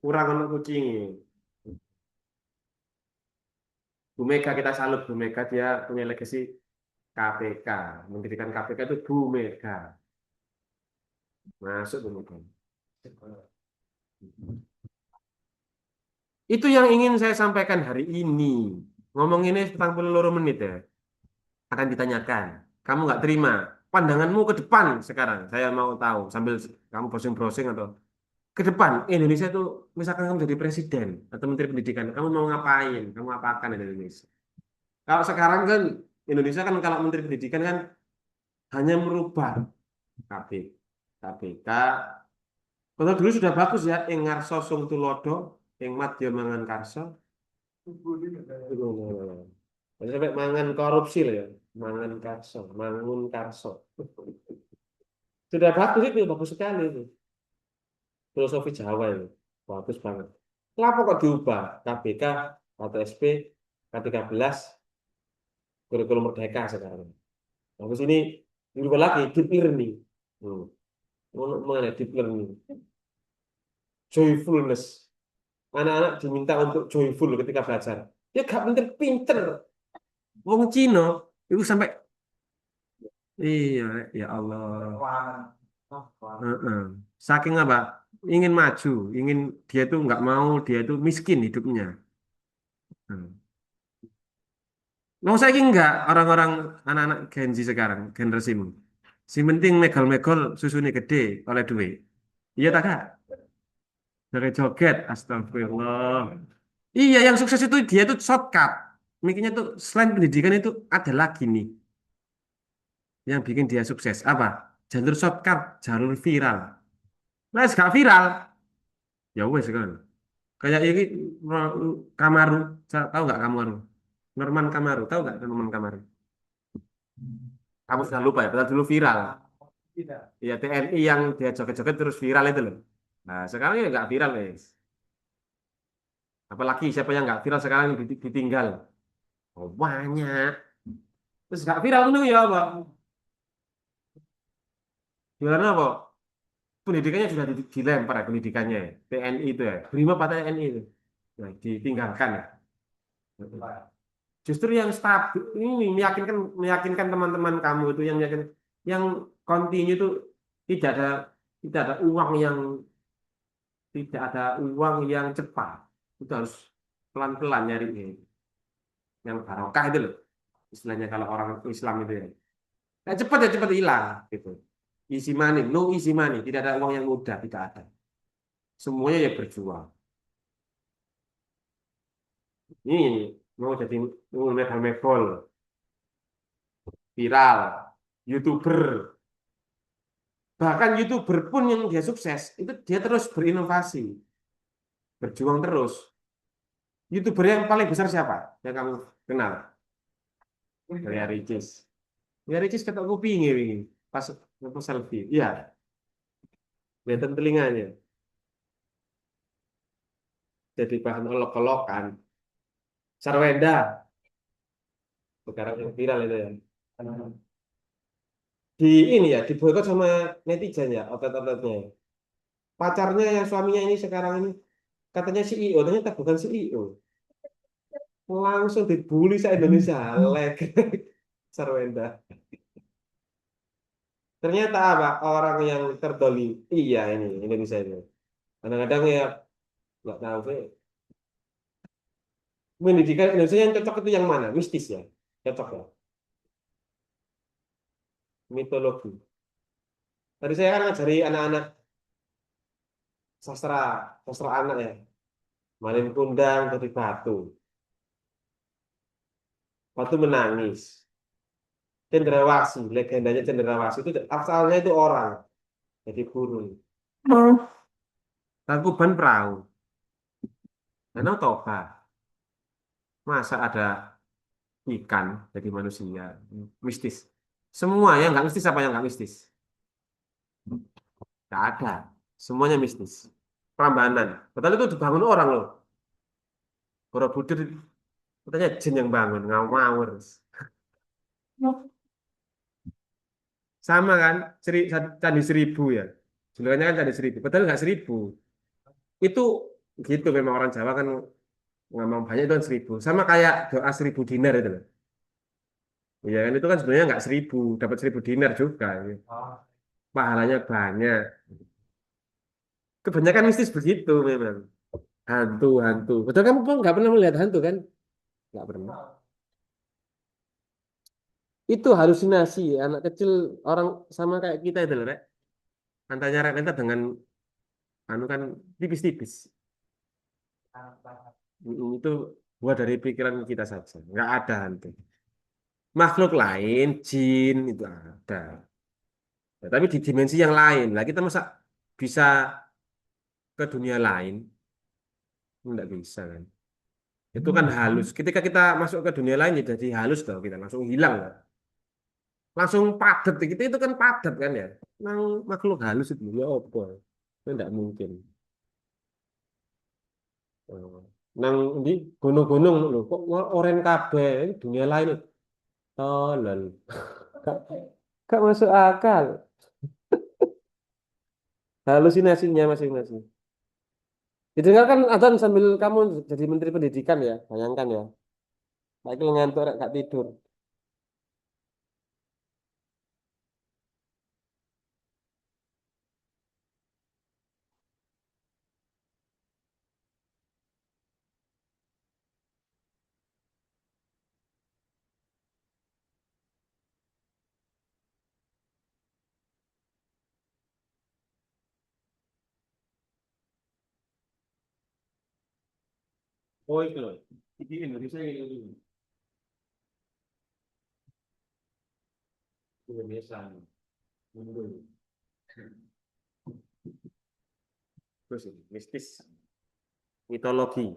kurang anak kucing. Bu Mega kita salut, Bu Mega dia punya legacy KPK, mendirikan KPK itu Bu Mega, masuk Bu Mega. Itu yang ingin saya sampaikan hari ini. Ngomong ini 42 menit ya, akan ditanyakan. Kamu nggak terima, pandanganmu ke depan sekarang. Saya mau tahu sambil kamu browsing-browsing atau ke depan Indonesia itu misalkan kamu jadi presiden atau menteri pendidikan, kamu mau ngapain? Kamu apakan di Indonesia? Kalau sekarang kan Indonesia kan kalau menteri pendidikan kan hanya merubah KB, KPK. Kalau dulu sudah bagus ya, ing ngarso sung tulodo, ing madya mangan karso. Jadi sampai mangan korupsi loh ya, mangan karso, mangun karso. Sudah bagus itu, bagus sekali itu. Filosofi Jawa itu, bagus banget. Kenapa kok diubah? KPK atau SP K13 kurikulum merdeka sekarang. Bagus ini dirubah lagi, deep learning. Hmm. Mana deep learning? Joyfulness. Anak-anak diminta untuk joyful ketika belajar. Ya gak pinter-pinter. Wong Cino itu sampai iya ya Allah. Heeh. Saking apa? Ingin maju, ingin dia tuh nggak mau dia itu miskin hidupnya. Hmm. Mau saya enggak orang-orang anak-anak Gen Z sekarang, generasimu. Si penting megol-megol susunya gede oleh duit. Iya tak kak? Joget-joget, astagfirullah. Iya, yang sukses itu dia tuh shortcut. Mikirnya tuh selain pendidikan itu ada lagi nih yang bikin dia sukses. Apa? Jalur shortcut, jalur viral. Nah, gak viral, ya wes kan. Kayak ini Kamaru, tahu nggak Kamaru? Norman Kamaru, tahu nggak Norman Kamaru? Kamu sudah lupa ya, padahal dulu viral. Ya TNI yang dia joget-joget terus viral itu loh. Nah, sekarang ya nggak viral, guys. Apalagi siapa yang nggak viral sekarang ditinggal. Oh, banyak. Terus nggak viral itu ya apa? Gimana apa? Pendidikannya sudah dilempar ya pendidikannya ya. TNI itu ya. Brimob atau TNI itu. Nah, ditinggalkan ya. Justru yang stabil ini meyakinkan meyakinkan teman-teman kamu itu yang yakin yang continue itu tidak ada tidak ada uang yang tidak ada uang yang cepat. Itu harus pelan-pelan nyari yang barokah itu loh. Istilahnya kalau orang Islam itu ya. Nah, cepat ya cepat hilang gitu. Easy money, no easy money. Tidak ada uang yang mudah, tidak ada. Semuanya ya berjuang. Ini mau jadi mebel-mebel, viral, YouTuber. Bahkan YouTuber pun yang dia sukses, itu dia terus berinovasi, berjuang terus. YouTuber yang paling besar siapa? Yang kamu kenal? Ria Ricis. Ria Ricis ketok kupingnya ini. Pas pas selfie. Iya, kelihatan telinganya. Jadi bahan olok-olokan. Sarwenda, sekarang yang viral itu ya. Di ini ya, diboikot sama netizen ya, outlet-outletnya. Pacarnya yang suaminya ini sekarang ini katanya CEO, ternyata bukan CEO. Langsung dibully se Indonesia, leg. Sarwenda. Ternyata apa? Orang yang terdolim. Iya ini Indonesia ini. Kadang-kadang ya nggak tahu sih. Pendidikan Indonesia yang cocok itu yang mana? Mistis ya? Cocok ya? Mitologi. Tadi saya kan ngajari anak-anak sastra, sastra anak ya. Malin Kundang dari Batu. Batu menangis. Cendrawasih, legendanya Cendrawasih itu asalnya itu orang, jadi burung. Tangkuban perahu. Danau Toba. Masa ada ikan jadi manusia? Mistis. Semua yang nggak mistis apa yang nggak mistis? Nggak ada. Semuanya mistis. Prambanan. Padahal itu dibangun orang loh. Borobudur katanya jin yang bangun, ngawur. Sama kan, Candi Seribu ya. Julukannya kan Candi Seribu. Padahal nggak seribu. Itu gitu memang orang Jawa kan ngomong banyak itu kan seribu. Sama kayak doa 1.000 dinar itu loh. Ya kan itu kan sebenarnya nggak seribu, dapat 1.000 dinar juga. Ya. Pahalanya banyak. Kebanyakan mistis begitu memang. Hantu-hantu. Betul kamu pun nggak pernah melihat hantu kan? Nggak pernah. Itu halusinasi anak kecil orang sama kayak kita itu loh, Rek. Antara Rek dengan anu kan tipis-tipis. Itu buat dari pikiran kita saja. Nggak ada hantu. Makhluk lain, jin itu ada. Ya, tapi di dimensi yang lain. Lah kita masa bisa ke dunia lain? Nggak bisa kan. Itu kan halus. Ketika kita masuk ke dunia lain ya jadi halus tuh kita langsung hilang lah. Langsung padat. Kita itu kan padat kan ya. Nang makhluk halus itu ya apa? Itu nggak mungkin. Oh. Nang di gunung-gunung lho kok oren kabeh dunia lain. Tolol. Gak, gak masuk akal. Halusinasinya masing-masing. Didengarkan adzan sambil kamu jadi menteri pendidikan ya, bayangkan ya. Lagi ngantuk rek gak tidur. Oh itu loh. Di Indonesia ini Indonesia. Mundur. Terus ini, mistis, mitologi.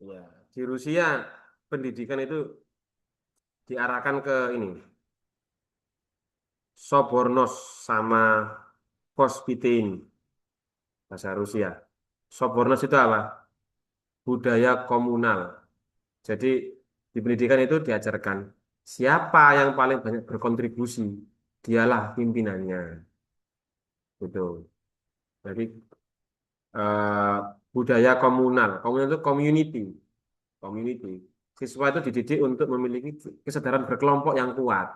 Ya, di Rusia pendidikan itu diarahkan ke ini, Sobornos sama Vospitin bahasa Rusia. Sobornos itu apa? Budaya komunal. Jadi di pendidikan itu diajarkan siapa yang paling banyak berkontribusi, dialah pimpinannya. Gitu. Jadi eh, budaya komunal. Komunal itu community. Community. Siswa itu dididik untuk memiliki kesadaran berkelompok yang kuat,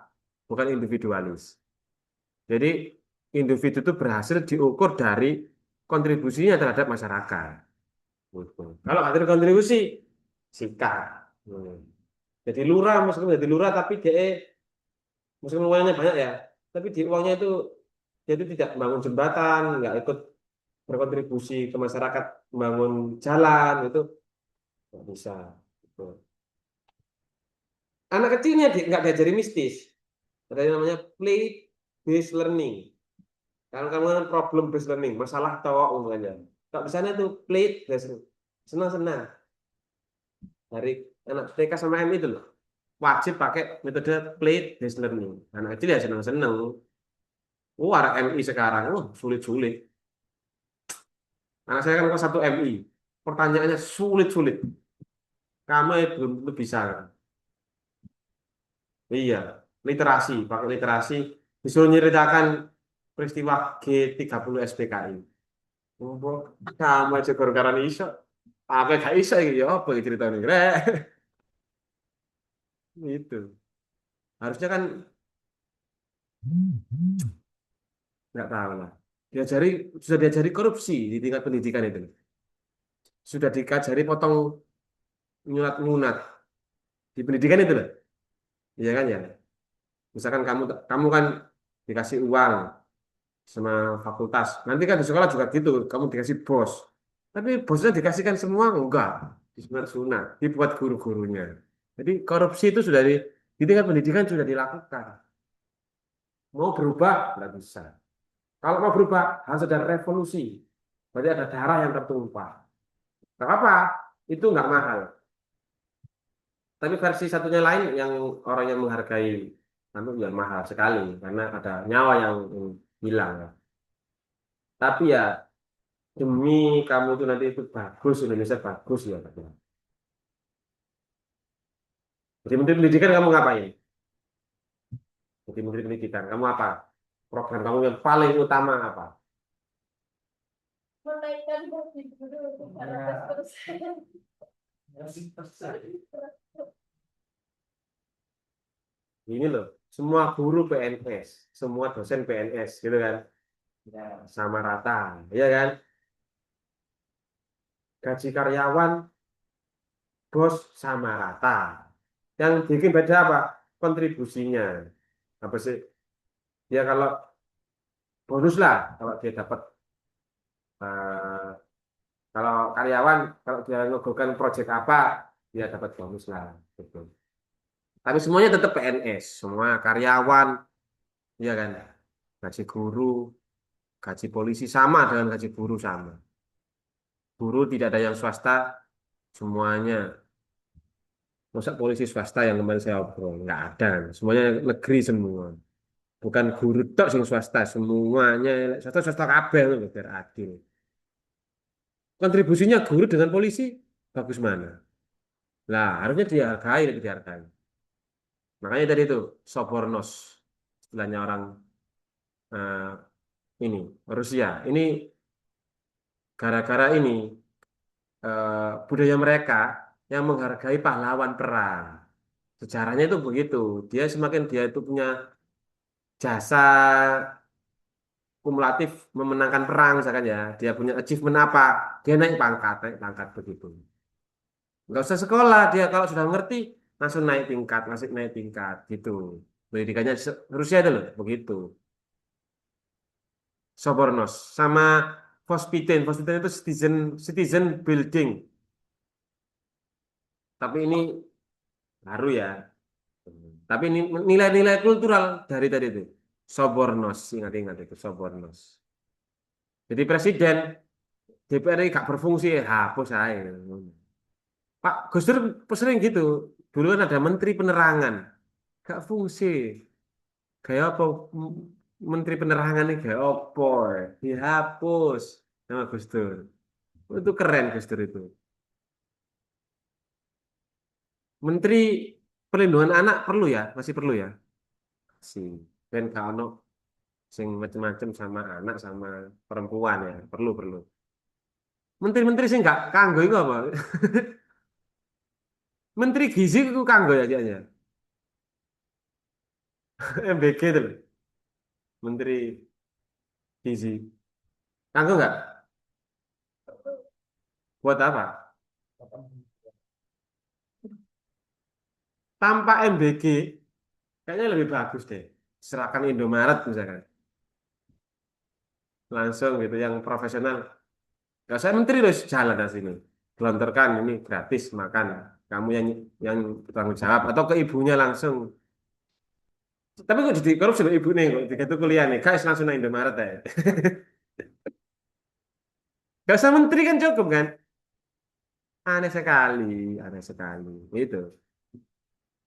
bukan individualis. Jadi individu itu berhasil diukur dari kontribusinya terhadap masyarakat. Gitu. Kalau nggak ada kontribusi, sikat. Hmm. Jadi lurah, meskipun jadi lurah, tapi dia meskipun uangnya banyak ya, tapi di uangnya itu dia itu tidak membangun jembatan, nggak ikut berkontribusi ke masyarakat, membangun jalan itu nggak bisa. Gitu. Anak kecilnya nggak diajari mistis. Ada yang namanya play based learning. Kalau kamu kan problem based learning, masalah toh umumnya. Kalau di sana tuh play based learning. Senang-senang. Dari anak TK sama M itu loh. Wajib pakai metode play based learning. Anak kecil ya senang-senang. Ada MI sekarang, sulit-sulit. Anak saya kan kelas 1 MI. Pertanyaannya sulit-sulit. Kamu belum tentu bisa. Iya, literasi, pakai literasi. Disuruh nyeritakan peristiwa G30 SPKI. Oh, kamu aja gara iso. Apa gak iso iki ya apa iki ceritanya? Rek. Itu. Harusnya kan nggak tahu lah. Diajari sudah diajari korupsi di tingkat pendidikan itu. Sudah diajari potong nyunat-nyunat di pendidikan itu loh. Iya kan ya. Misalkan kamu kan dikasih uang sama fakultas. Nanti kan di sekolah juga gitu, kamu dikasih bos. Tapi bosnya dikasihkan semua enggak, disunat-sunat, dibuat guru-gurunya. Jadi korupsi itu sudah di tingkat pendidikan sudah dilakukan. Mau berubah nggak bisa. Kalau mau berubah harus ada revolusi. Berarti ada darah yang tertumpah. Nggak apa, itu nggak mahal. Tapi versi satunya lain yang orang yang menghargai, itu ya mahal sekali karena ada nyawa yang hilang. Tapi ya demi kamu itu nanti itu bagus, Indonesia bagus ya katanya. Jadi menteri pendidikan kamu ngapain? Jadi menteri pendidikan kamu apa? Program kamu yang paling utama apa? Menaikkan gaji guru untuk 100%. Ini loh, semua guru PNS, semua dosen PNS, gitu kan? Ya, sama rata, ya kan? Gaji karyawan, bos sama rata. Yang bikin beda apa? Kontribusinya. Apa sih? Ya kalau bonus lah, kalau dia dapat eh, kalau karyawan, kalau dia ngegolkan proyek apa, dia dapat bonus lah. Gitu. Tapi semuanya tetap PNS, semua karyawan, ya kan? Gaji guru, gaji polisi sama dengan gaji guru sama. Guru tidak ada yang swasta, semuanya. Masa polisi swasta yang kemarin saya obrol, nggak ada. Semuanya negeri semua. Bukan guru tok sing swasta, semuanya swasta swasta kabeh lho, biar adil. Kontribusinya guru dengan polisi bagus mana? Lah, harusnya dihargai, dihargai. Makanya tadi itu Sobornos, istilahnya orang eh, ini Rusia. Ini gara-gara ini budaya mereka yang menghargai pahlawan perang. Sejarahnya itu begitu. Dia semakin dia itu punya jasa kumulatif memenangkan perang, misalkan ya. Dia punya achievement apa, dia naik pangkat begitu. Nggak usah sekolah, dia kalau sudah ngerti langsung naik tingkat, langsung naik tingkat gitu. Pendidikannya Rusia itu loh, begitu. Sobornos sama Vospiten. Vospiten itu citizen citizen building. Tapi ini baru ya. Tapi nilai-nilai kultural dari tadi itu. Sobornos, ingat-ingat itu, Sobornos. Jadi presiden, DPR ini gak berfungsi, hapus aja. Pak Gus Dur sering gitu. Dulu kan ada Menteri Penerangan, gak fungsi. Kayak apa? Menteri Penerangan ini kayak apa? Dihapus sama Gus Dur. Itu keren Gus Dur itu. Menteri Perlindungan Anak perlu ya, masih perlu ya. Sih, kan kalau sing macem-macem sama anak sama perempuan ya, perlu perlu. Menteri-menteri sing nggak kanggo itu apa? Menteri Gizi itu kanggo ya kayaknya. MBG itu loh, Menteri Gizi. Kanggo nggak? Buat apa? Tanpa MBG, kayaknya lebih bagus deh. Serahkan Indomaret misalkan. Langsung gitu, yang profesional. Ya saya menteri harus jalan dari sini. Gelontorkan ini gratis makan. Kamu yang bertanggung jawab atau ke ibunya langsung. Tapi kok jadi korupsi loh ibu nih, kok itu kuliah nih, guys langsung nang Indomaret ya. Gak usah menteri kan cukup kan? Aneh sekali, aneh sekali. Itu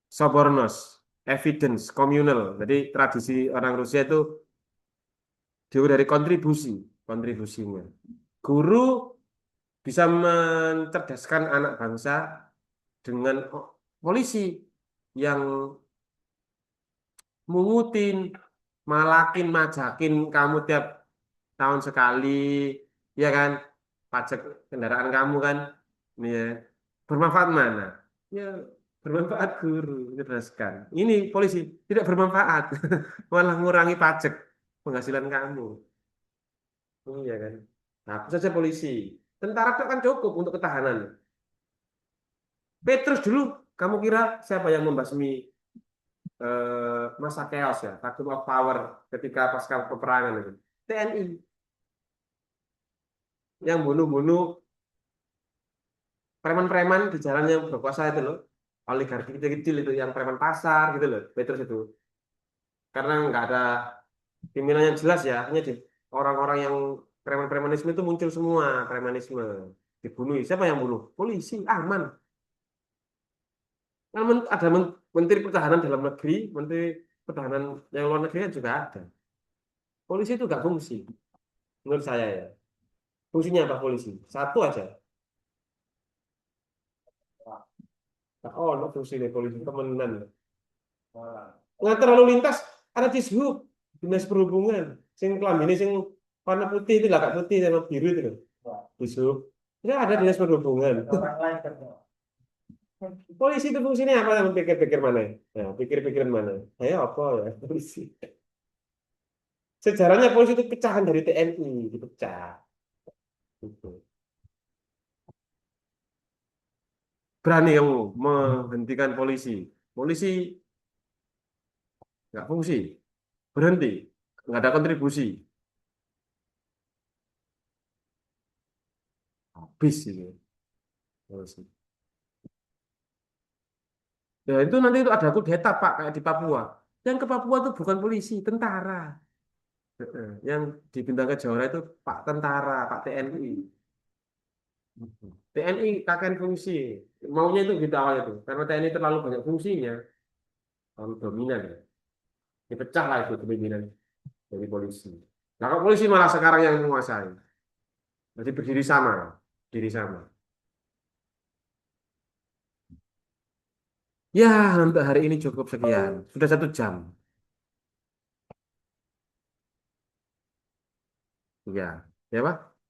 Sobornos, evidence, communal. Jadi tradisi orang Rusia itu jauh dari kontribusi, kontribusinya. Guru bisa mencerdaskan anak bangsa dengan polisi yang mungutin, malakin, majakin kamu tiap tahun sekali, ya kan? Pajak kendaraan kamu kan, ya bermanfaat mana? Ya bermanfaat guru, jelaskan. Ini polisi tidak bermanfaat, malah ngurangi pajak penghasilan kamu. Iya kan? Nah, aku saja polisi. Tentara itu kan cukup untuk ketahanan. Petrus dulu, kamu kira siapa yang membasmi masa chaos ya, Vacuum of Power ketika pasca peperangan itu? TNI yang bunuh-bunuh preman-preman di jalan yang berkuasa itu loh, oligarki kecil-kecil itu yang preman pasar gitu loh, Petrus itu. Karena nggak ada pimpinan yang jelas ya, hanya di orang-orang yang preman-premanisme itu muncul semua, premanisme dibunuh. Siapa yang bunuh? Polisi, aman. Kan ada Menteri Pertahanan dalam negeri, Menteri Pertahanan yang luar negeri kan juga ada. Polisi itu nggak fungsi, menurut saya ya. Fungsinya apa polisi? Satu aja. Oh, no fungsi nih polisi temenan. Ngatur lalu lintas ada Dishub, Dinas Perhubungan. Sing ini sing warna putih itu lah, kak putih sama biru itu loh. Dishub. Itu ada Dinas Perhubungan. Polisi itu fungsinya apa? Yang pikir-pikir mana? Ya, pikir-pikiran mana? Saya apa ya polisi? Sejarahnya polisi itu pecahan dari TNI, dipecah. Gitu. Berani kamu menghentikan polisi. Polisi nggak fungsi, berhenti, nggak ada kontribusi. Habis ini. Polisi. Ya itu nanti itu ada kudeta Pak, kayak di Papua. Yang ke Papua itu bukan polisi, tentara. Yang di Bintang Kejora itu Pak Tentara, Pak TNI. TNI kakek fungsi. Maunya itu gitu awal itu. Karena TNI terlalu banyak fungsinya, terlalu dominan ya. Dipecah lah itu kepemimpinan dari polisi. Nah, kok polisi malah sekarang yang menguasai. Jadi berdiri sama, diri sama. Ya, untuk hari ini cukup sekian. Sudah 1 jam. Ya, ya Pak.